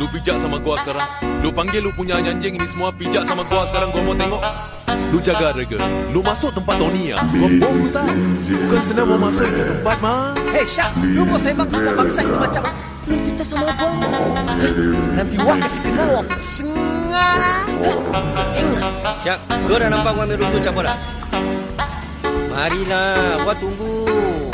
Lu pijak sama gua sekarang. Lu panggil lu punya anjing ini semua pijak sama gua sekarang. Gua mau tengok. Lu jaga harga. Lu masuk tempat Tony ya. Gua bom lu tak. Bukan senang mau masuk itu tempat mah. Hei Syak, lu mau sembang sama bangsa ini macam lu cerita sama abang. Nanti wak kasih kenal wak sengarang. Ingat Syak, lu dah nampak gua ambil rutu campur dah. Marilah, gua tunggu.